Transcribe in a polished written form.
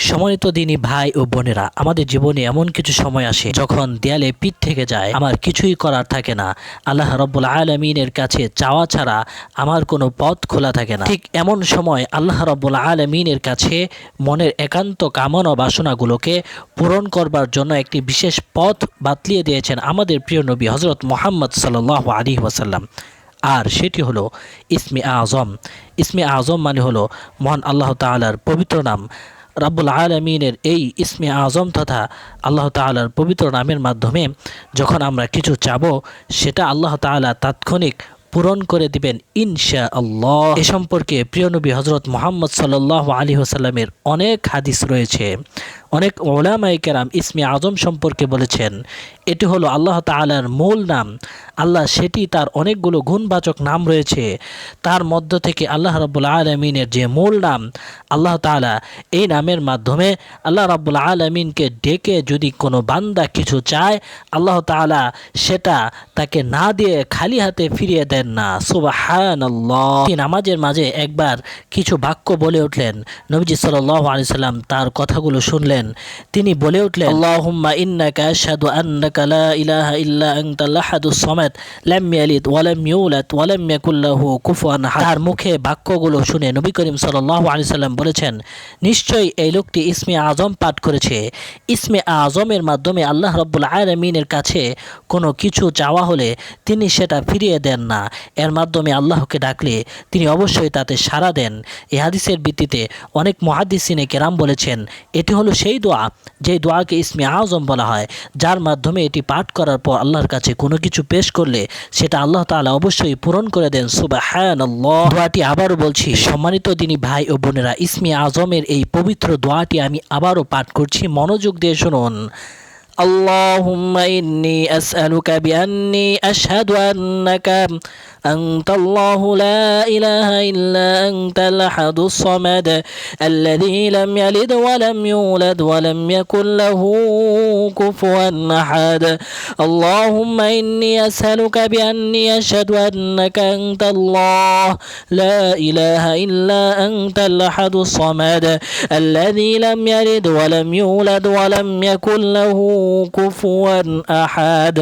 সম্মানিত দিনী ভাই ও বোনেরা, আমাদের জীবনে এমন কিছু সময় আসে যখন দেয়ালে পিঠ থেকে যায়, আমার কিছুই করার থাকে না। আল্লাহ রাব্বুল আলামিনের কাছে চাওয়া ছাড়া আমার কোনো পথ খোলা থাকে না। ঠিক এমন সময় আল্লাহ রাব্বুল আলামিনের কাছে মনের একান্ত কামনা ও বাসনাগুলোকে পূরণ করবার জন্য একটি বিশেষ পথ বাতলিয়ে দিয়েছেন আমাদের প্রিয় নবী হযরত মুহাম্মদ সাল্লাল্লাহু আলাইহি ওয়াসাল্লাম। আর সেটি হলো ইসমে আজম। ইসমে আজম মানে হলো মহান আল্লাহ তাআলার পবিত্র নাম। রাব্বুল আলামিনের এই ইসমে আজম তথা আল্লাহ তাআলার পবিত্র নামের মাধ্যমে যখন আমরা কিছু চাবো, সেটা আল্লাহ তাআলা তাৎক্ষণিক পূরণ করে দিবেন ইনশাআল্লাহ। এ সম্পর্কে প্রিয় নবী হযরত মুহাম্মদ সাল্লাল্লাহু আলাইহি ওয়াসাল্লামের অনেক হাদিস রয়েছে। অনেক উলামায়ে কেরাম ইসমে আজম সম্পর্কে বলেছেন এটি হলো আল্লাহ তাআলার মূল নাম। আল্লাহ সেটি তার অনেকগুলো গুণবাচক নাম রয়েছে, তার মধ্য থেকে আল্লাহ রাব্বুল আলামিনের যে মূল নাম, আল্লাহ তাআলা এই নামের মাধ্যমে আল্লাহ রাব্বুল আলামিনকে ডেকে যদি কোনো বান্দা কিছু চায়, আল্লাহ তাআলা সেটা তাকে না দিয়ে খালি হাতে ফিরিয়ে দেন না। সুবহানাল্লাহ। নামাজের মাঝে একবার কিছু বাক্য বলে উঠলেন। নবীজি সাল্লাল্লাহু আলাইহি সাল্লাম তার কথাগুলো শুনলেন। তিনি বলে উঠলেন, আল্লাহুম্মা ইন্নাকা আশহাদু আন্নাকা লা ইলাহা ইল্লা আনতাল আহাদুস সামাদ লাম ইয়ালিদ ওয়া লাম ইউলাদ ওয়া লাম ইয়াকুল লাহু কুফুয়ান আহাদ। তার মুখে বাক্যগুলো শুনে নবী করিম সাল্লাল্লাহু আলাইহি সাল্লাম বলেছেন, নিশ্চয়ই এই লোকটি ইসমে আজম পাঠ করেছে। ইসমে আজমের মাধ্যমে আল্লাহ রাব্বুল আলামিনের কাছে কোনো কিছু চাওয়া হলে তিনি সেটা ফিরিয়ে দেন না। এর মাধ্যমে আল্লাহকে ডাকলে তিনি অবশ্যই তাতে সাড়া দেন। এই হাদিসের ভিত্তিতে অনেক মুহাদ্দিসিনে কেরাম বলেছেন এটি হলো সেই দোয়া যে দোয়াকে ইসমে আজম বলা হয়, যার মাধ্যমে এটি পাঠ করার পর আল্লাহর কাছে কোনো কিছু পেশ করলে সেটা আল্লাহ তাআলা অবশ্যই পূরণ করে দেন। সুবহানাল্লাহ। দোয়াটি আবারও বলছি, সম্মানিত দিনী ভাই ও বোনেরা, ইসমে আজমের এই পবিত্র দোয়াটি আমি আবারও পাঠ করছি, মনোযোগ দিয়ে শুনুন। اللهم إني أسألك بأني أشهد أنك أنت الله لا إله إلا أنت الأحد الصمد الذي لم يلد ولم يولد ولم يكن له كفوا أحد اللهم إني أسألك بأني أشهد أنك أنت الله لا إله إلا أنت الأحد الصمد الذي لم يلد ولم يولد ولم يكن له কুফুয়ান আহাদ।